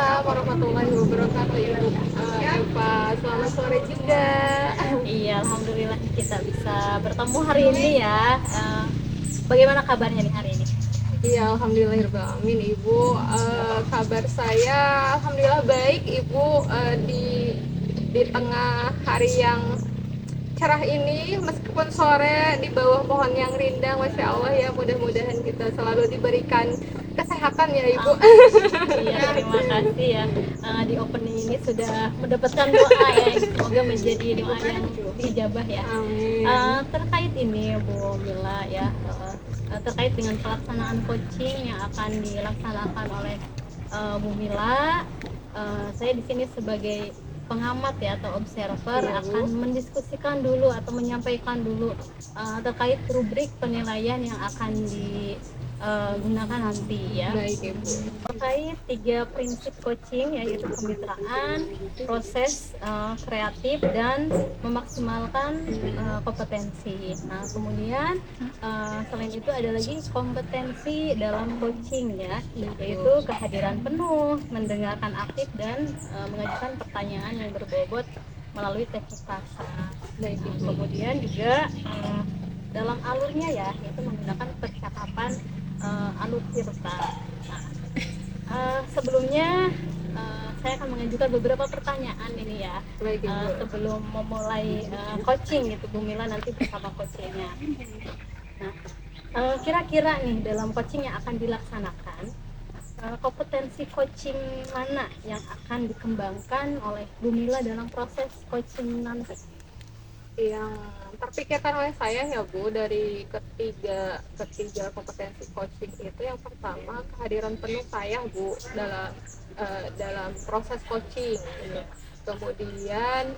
Waalaikumsalam warahmatullahi wabarakatuh Ibu Eva. Selamat sore juga. Iya, alhamdulillah kita bisa bertemu hari ini ya. Bagaimana kabarnya nih hari ini? Iya, alhamdulillahirrahmanirrahim Ibu. Kabar saya alhamdulillah baik Ibu. Di tengah hari yang cerah ini, meskipun sore di bawah pohon yang rindang, masya Allah ya, mudah-mudahan kita selalu diberikan kesehatan ya Ibu. Iya, terima kasih ya. Di opening ini sudah mendapatkan doa ya, semoga menjadi doa yang diijabah ya. Amin. Terkait ini Bu Mila ya, terkait dengan pelaksanaan coaching yang akan dilaksanakan oleh Bu Mila, saya di sini sebagai pengamat ya atau observer akan mendiskusikan dulu atau menyampaikan dulu terkait rubrik penilaian yang akan digunakan nanti ya. Baik Ibu. Terkait 3 prinsip coaching yaitu kemitraan, proses kreatif dan memaksimalkan kompetensi. Nah kemudian selain itu ada lagi kompetensi dalam coaching ya, yaitu kehadiran penuh, mendengarkan aktif dan mengajukan pertanyaan yang berbobot melalui teknik pasar. Nah, kemudian juga dalam alurnya ya, yaitu menggunakan percakapan alur tirta. Sebelumnya saya akan mengajukan beberapa pertanyaan ini ya. Sebelum memulai coaching gitu Bu Mila nanti bersama coachingnya. Nah, kira-kira nih dalam coaching yang akan dilaksanakan, kompetensi coaching mana yang akan dikembangkan oleh Bu Mila dalam proses coaching nanti? Yang terpikirkan oleh saya ya Bu, dari ketiga kompetensi coaching itu, yang pertama kehadiran penuh saya Bu dalam proses coaching, kemudian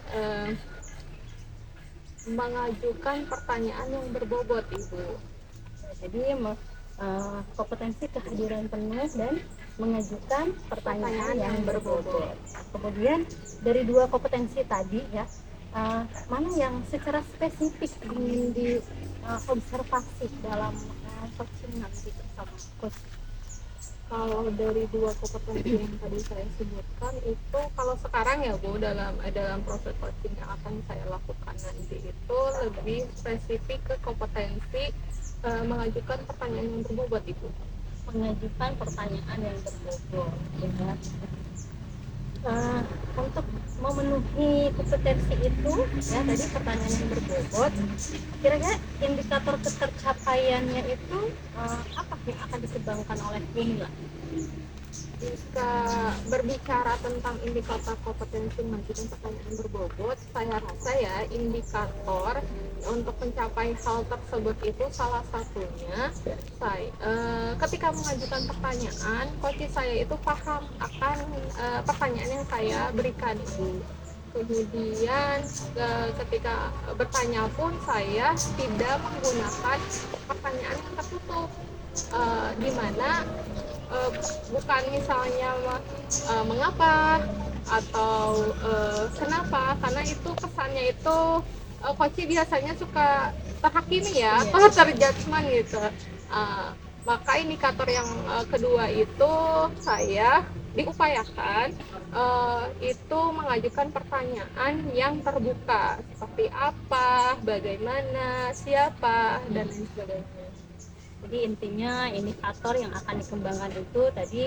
mengajukan pertanyaan yang berbobot Ibu. Jadi kompetensi kehadiran penuh dan mengajukan pertanyaan yang berbobot. Kemudian dari 2 kompetensi tadi ya, mana yang secara spesifik ingin diobservasi dalam coaching nanti bersama coach? Kalau dari 2 kompetensi yang tadi saya sebutkan itu, kalau sekarang ya Bu, dalam proses coaching yang akan saya lakukan nanti itu lebih spesifik ke kompetensi mengajukan pertanyaan yang berbobot Ibu. Mengajukan pertanyaan yang berbobot ya. Untuk memenuhi kompetensi itu ya, tadi pertanyaan yang berbobot, kira-kira indikator ketercapaiannya itu apa yang akan dikembangkan oleh Bu Mila? Jika berbicara tentang indikator kompetensi mengajukan pertanyaan berbobot, saya rasa ya indikator untuk mencapai hal tersebut itu salah satunya ketika mengajukan pertanyaan, coach saya itu paham akan pertanyaan yang saya berikan itu. Kemudian ketika bertanya pun saya tidak menggunakan pertanyaan yang tertutup, di mana bukan misalnya mengapa atau kenapa, karena itu kesannya itu coach biasanya suka terhakimi ya, atau terjudgment gitu. Maka indikator yang kedua itu saya diupayakan itu mengajukan pertanyaan yang terbuka, seperti apa, bagaimana, siapa, dan lain sebagainya. Jadi intinya indikator yang akan dikembangkan itu tadi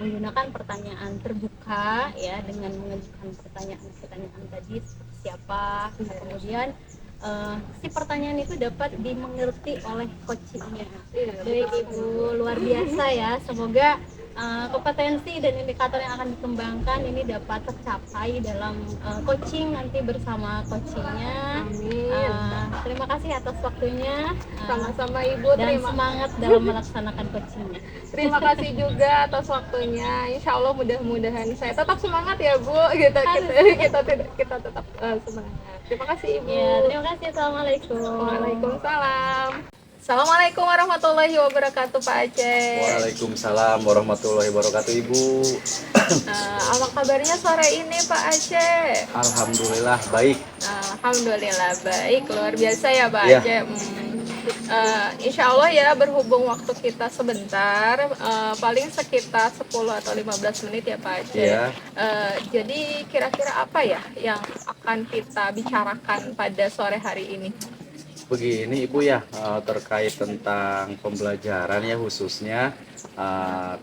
menggunakan pertanyaan terbuka ya, dengan mengajukan pertanyaan tadi seperti siapa, kemudian si pertanyaan itu dapat dimengerti oleh coachingnya. Baik Ibu, luar biasa ya, semoga kompetensi dan indikator yang akan dikembangkan ini dapat tercapai dalam coaching nanti bersama coachingnya. Terima kasih atas waktunya. Sama-sama Ibu, dan semangat dalam melaksanakan coachingnya. Terima kasih juga atas waktunya. Insya Allah mudah-mudahan saya tetap semangat ya Bu. Kita tetap semangat. Terima kasih Ibu. Ya, terima kasih. Assalamualaikum. Waalaikumsalam. Assalamualaikum warahmatullahi wabarakatuh Pak Aceh. Waalaikumsalam warahmatullahi wabarakatuh Ibu. Apa kabarnya sore ini Pak Aceh? Alhamdulillah baik. Alhamdulillah baik, luar biasa ya Pak Ya. Aceh. Insya Allah ya, berhubung waktu kita sebentar, paling sekitar 10 atau 15 menit ya Pak Aceh. Iya. Jadi kira-kira apa ya yang akan kita bicarakan pada sore hari ini? Begini Ibu ya, terkait tentang pembelajaran ya khususnya,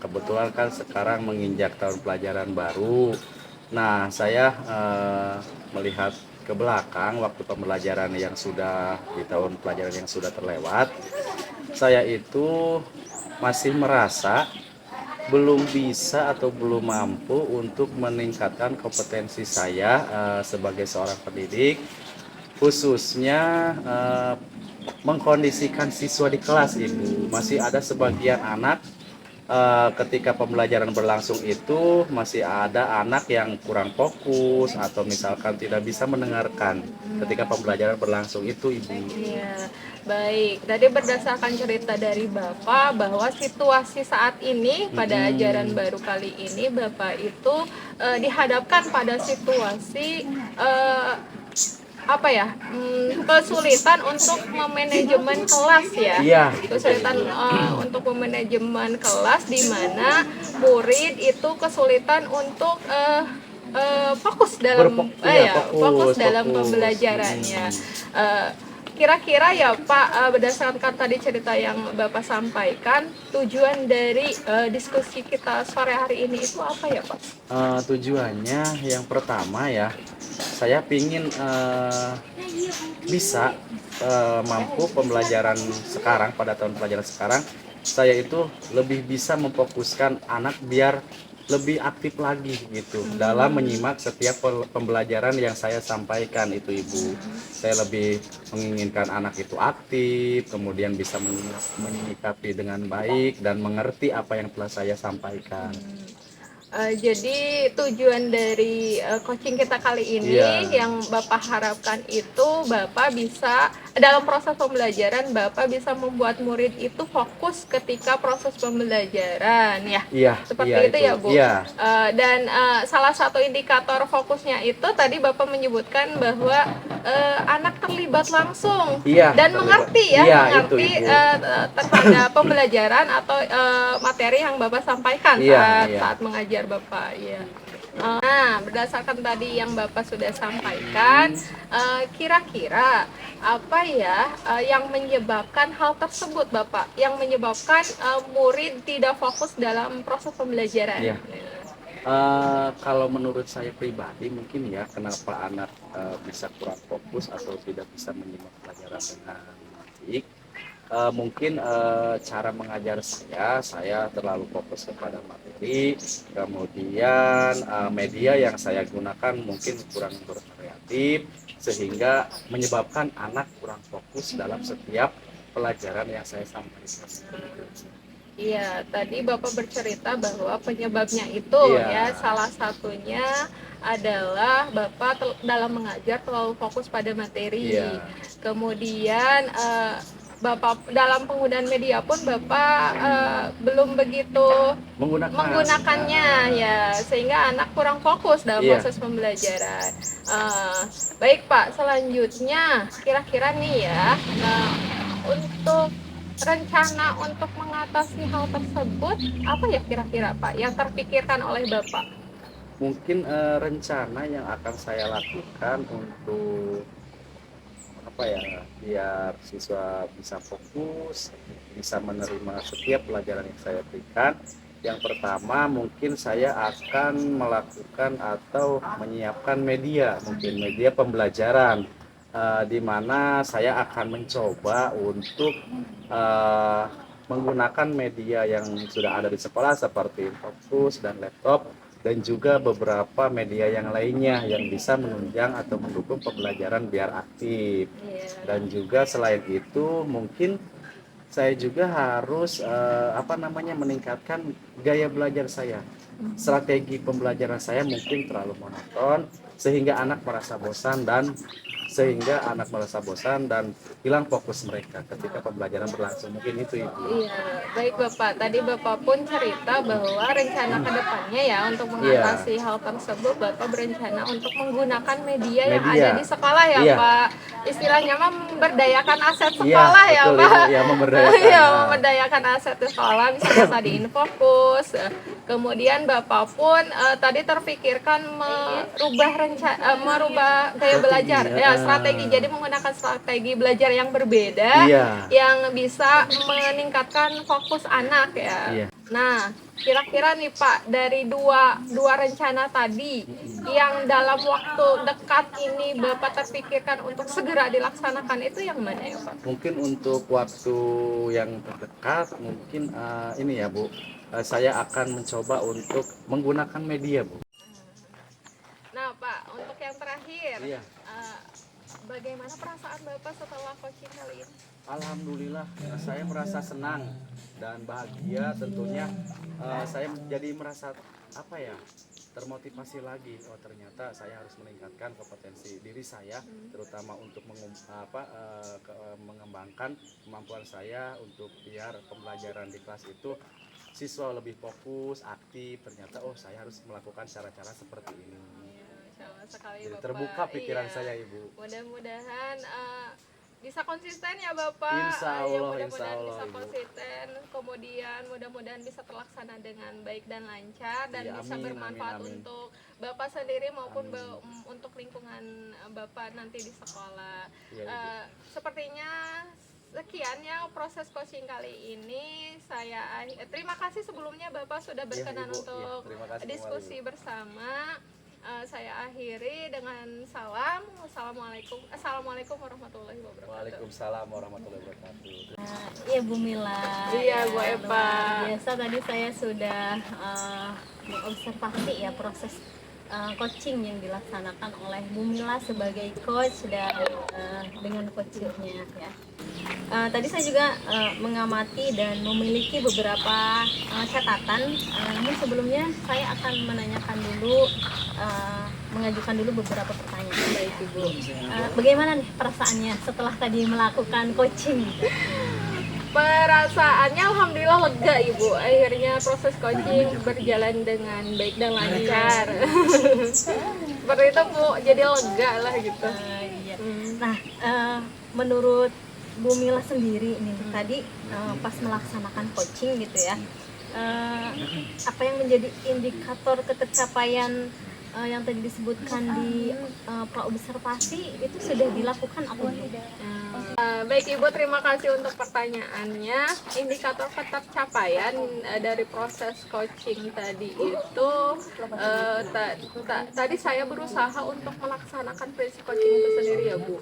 kebetulan kan sekarang menginjak tahun pelajaran baru. Nah, saya melihat ke belakang waktu pembelajaran yang sudah di tahun pelajaran yang sudah terlewat, saya itu masih merasa belum bisa atau belum mampu untuk meningkatkan kompetensi saya sebagai seorang pendidik, khususnya mengkondisikan siswa di kelas. Ibu, masih ada sebagian anak ketika pembelajaran berlangsung itu masih ada anak yang kurang fokus atau misalkan tidak bisa mendengarkan ketika pembelajaran berlangsung itu Ibu. Iya, baik. Tadi berdasarkan cerita dari Bapak bahwa situasi saat ini pada ajaran baru kali ini Bapak itu dihadapkan pada situasi apa ya, kesulitan untuk memanajemen kelas ya. Iya. Kesulitan untuk memanajemen kelas di mana murid itu kesulitan untuk fokus dalam fokus dalam pembelajarannya. Kira-kira ya Pak, berdasarkan tadi cerita yang Bapak sampaikan, tujuan dari diskusi kita sore hari ini itu apa ya Pak? Tujuannya yang pertama ya, saya pingin bisa mampu pembelajaran sekarang, pada tahun pelajaran sekarang, saya itu lebih bisa memfokuskan anak biar lebih aktif lagi gitu dalam menyimak setiap pembelajaran yang saya sampaikan itu Ibu. Saya lebih menginginkan anak itu aktif, kemudian bisa menyikapi dengan baik dan mengerti apa yang telah saya sampaikan. Jadi tujuan dari coaching kita kali ini yang Bapak harapkan itu Bapak bisa dalam proses pembelajaran Bapak bisa membuat murid itu fokus ketika proses pembelajaran ya. Seperti itu ya Bu. Dan salah satu indikator fokusnya itu tadi Bapak menyebutkan bahwa anak terlibat langsung dan mengerti mengerti terhadap pembelajaran atau materi yang Bapak sampaikan saat mengajar Bapak ya. Nah, berdasarkan tadi yang Bapak sudah sampaikan, kira-kira apa ya yang menyebabkan hal tersebut Bapak? Yang menyebabkan murid tidak fokus dalam proses pembelajaran? Kalau menurut saya pribadi mungkin ya, kenapa anak bisa kurang fokus atau tidak bisa menyimak pelajaran dengan baik. Mungkin cara mengajar saya terlalu fokus kepada materi, kemudian media yang saya gunakan mungkin kurang berkreatif, sehingga menyebabkan anak kurang fokus dalam setiap pelajaran yang saya sampaikan. Iya, tadi Bapak bercerita bahwa penyebabnya itu ya salah satunya adalah Bapak dalam mengajar terlalu fokus pada materi. Kemudian Bapak dalam penggunaan media pun Bapak belum begitu menggunakannya ya, sehingga anak kurang fokus dalam proses pembelajaran. Baik Pak, selanjutnya kira-kira nih ya, untuk rencana untuk mengatasi hal tersebut apa ya kira-kira Pak yang terpikirkan oleh Bapak? Mungkin rencana yang akan saya lakukan untuk apa ya, biar siswa bisa fokus, bisa menerima setiap pelajaran yang saya berikan. Yang pertama mungkin saya akan melakukan atau menyiapkan media, mungkin media pembelajaran, di mana saya akan mencoba untuk menggunakan media yang sudah ada di sekolah seperti Infocus dan laptop, dan juga beberapa media yang lainnya yang bisa menunjang atau mendukung pembelajaran biar aktif. Dan juga selain itu mungkin saya juga harus meningkatkan gaya belajar saya. Strategi pembelajaran saya mungkin terlalu monoton sehingga anak merasa bosan dan sehingga anak merasa bosan dan hilang fokus mereka ketika pembelajaran berlangsung. Mungkin itu Ibu. Iya, baik Bapak. Tadi Bapak pun cerita bahwa rencana ke depannya ya untuk mengatasi hal tersebut, Bapak berencana untuk menggunakan media yang Media. ada di sekolah ya Iya. Pak. Istilahnya mah memberdayakan aset Iya, sekolah ya betul, Pak. Ibu. Ya, memberdayakan. Iya, memberdayakan aset di sekolah bisa tadi infokus. Kemudian Bapak pun tadi terpikirkan merubah gaya belajar. Strategi, Ya, ya. strategi. Jadi menggunakan strategi belajar yang berbeda Iya. yang bisa meningkatkan fokus anak ya. Iya. Nah, kira-kira nih Pak, dari dua rencana tadi yang dalam waktu dekat ini Bapak terpikirkan untuk segera dilaksanakan itu yang mana ya Pak? Mungkin untuk waktu yang terdekat, mungkin ini ya Bu, saya akan mencoba untuk menggunakan media Bu. Nah Pak, untuk yang terakhir, Iya. bagaimana perasaan Bapak setelah coaching kali ini? Alhamdulillah, saya merasa senang dan bahagia tentunya. Saya jadi merasa apa ya, termotivasi lagi. Oh ternyata saya harus meningkatkan kompetensi diri saya, terutama untuk mengembangkan kemampuan saya untuk biar pembelajaran di kelas itu siswa lebih fokus, aktif. Ternyata oh saya harus melakukan cara-cara seperti ini. Insya Allah sekali Jadi Bapak. terbuka pikiran Iya. saya Ibu. Mudah-mudahan bisa konsisten ya Bapak. Insya Ya, Allah, mudah-mudahan insya Allah, bisa Ibu. konsisten. Kemudian mudah-mudahan bisa terlaksana dengan baik dan lancar dan Ya, bisa amin, bermanfaat amin, amin. untuk Bapak sendiri maupun Amin. untuk lingkungan Bapak nanti di sekolah. Iya, Ibu. Sepertinya sekian ya proses coaching kali ini. Saya terima kasih sebelumnya Bapak sudah berkenan Ibu. untuk Ya, terima kasih diskusi kembali, Ibu. bersama. Saya akhiri dengan salam. Assalamualaikum warahmatullahi wabarakatuh. Waalaikumsalam warahmatullahi wabarakatuh. Iya Bu Mila. Iya, Bu Eva. Biasa tadi saya sudah mengobservasi ya proses coaching yang dilaksanakan oleh Bu Mila sebagai coach dan dengan coachingnya ya. Tadi saya juga mengamati dan memiliki beberapa catatan. Namun sebelumnya saya akan menanyakan dulu, mengajukan dulu beberapa pertanyaan. Baik Ibu. Bagaimana nih perasaannya setelah tadi melakukan coaching? Perasaannya alhamdulillah lega Ibu. Akhirnya proses coaching berjalan dengan baik dan lancar. Seperti itu Bu, jadi lega lah gitu. Iya. Nah, menurut Bu Mila sendiri nih tadi pas melaksanakan coaching gitu ya, apa yang menjadi indikator ketercapaian yang tadi disebutkan di praobservasi itu sudah dilakukan apa belum? Baik Ibu, terima kasih untuk pertanyaannya. Indikator ketercapaian dari proses coaching tadi itu tadi saya berusaha untuk melaksanakan prinsip coaching itu sendiri ya Bu.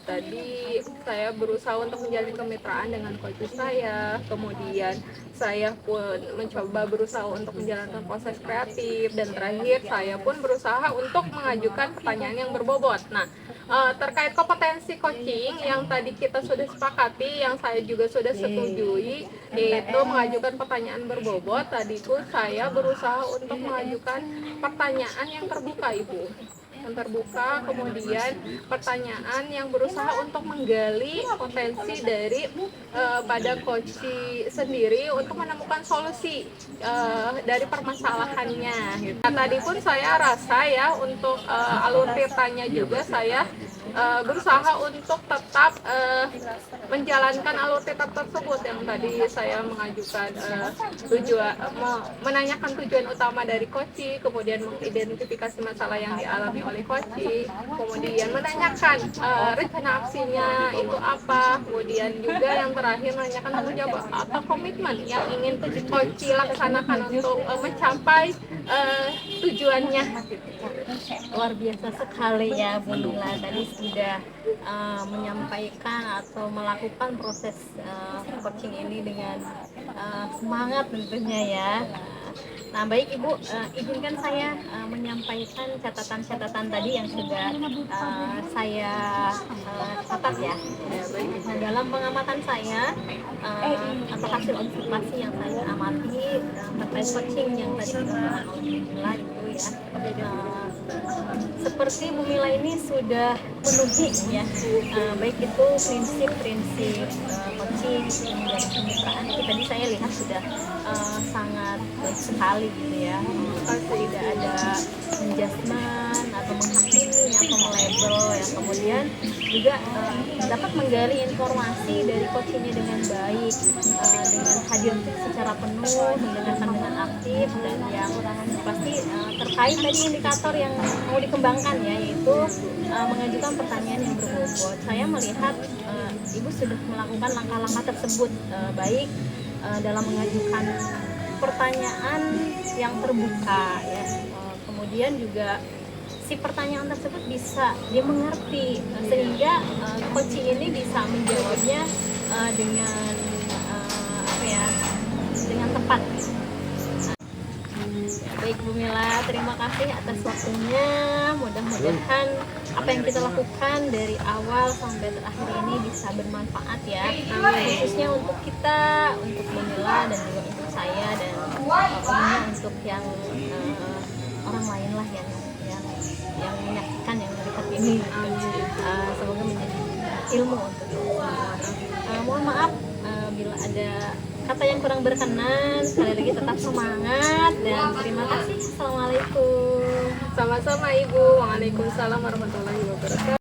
Tadi saya berusaha untuk menjalin kemitraan dengan coach saya, kemudian saya pun mencoba berusaha untuk menjalankan proses kreatif, dan terakhir saya pun berusaha untuk mengajukan pertanyaan yang berbobot. Nah, terkait kompetensi coaching yang tadi kita sudah sepakati, yang saya juga sudah setujui, yaitu mengajukan pertanyaan berbobot. Tadi pun saya berusaha untuk mengajukan pertanyaan yang terbuka Ibu, yang terbuka, kemudian pertanyaan yang berusaha untuk menggali potensi dari pada coach sendiri untuk menemukan solusi dari permasalahannya gitu. Nah, tadi pun saya rasa ya untuk alur ceritanya juga saya berusaha untuk tetap menjalankan alur tetap tersebut yang tadi saya mengajukan menanyakan tujuan utama dari coach, kemudian mengidentifikasi masalah yang dialami oleh coach, kemudian menanyakan rencana aksinya itu apa, kemudian juga yang terakhir menanyakan tanggung jawab atau komitmen yang ingin coach laksanakan untuk mencapai tujuannya. Luar biasa sekali ya Bu Mila, tadi sudah menyampaikan atau melakukan proses coaching ini dengan semangat tentunya ya. Nah baik Ibu, izinkan saya menyampaikan catatan-catatan tadi yang sudah saya catat ya. Nah, dalam pengamatan saya atau hasil observasi yang saya amati terkait coaching yang tadi dilakukan oleh Bu Mila itu ya. Seperti Bu Mila ini sudah memenuhi ya, baik itu prinsip-prinsip coaching dan kemitraan itu tadi saya lihat sudah sangat baik sekali gitu ya. Tidak ada menjudgment atau menghakimi atau melabel ya, kemudian juga dapat menggali informasi dari coachingnya dengan baik, dengan hadir secara penuh, mendengarkan dengan aktif, dan yang pasti terkait tadi indikator yang mau dikembangkan ya, yaitu mengajukan pertanyaan yang berbobot. Saya melihat Ibu sudah melakukan langkah-langkah tersebut baik dalam mengajukan pertanyaan yang terbuka ya, kemudian juga si pertanyaan tersebut bisa dimengerti sehingga coaching ini bisa menjawabnya dengan dengan tepat. Baik Bu Mila, terima kasih atas waktunya. Mudah-mudahan apa yang kita lakukan dari awal sampai terakhir ini bisa bermanfaat ya. Khususnya untuk kita, untuk Bu Mila dan juga untuk saya, dan umumnya untuk yang orang lain lah yang menyaksikan, yang melihat ini. Semoga menjadi ilmu untuk kita. Mohon maaf bila ada kata yang kurang berkenan. Sekali lagi tetap semangat dan terima kasih. Assalamualaikum. Sama-sama Ibu. Waalaikumsalam warahmatullahi wabarakatuh.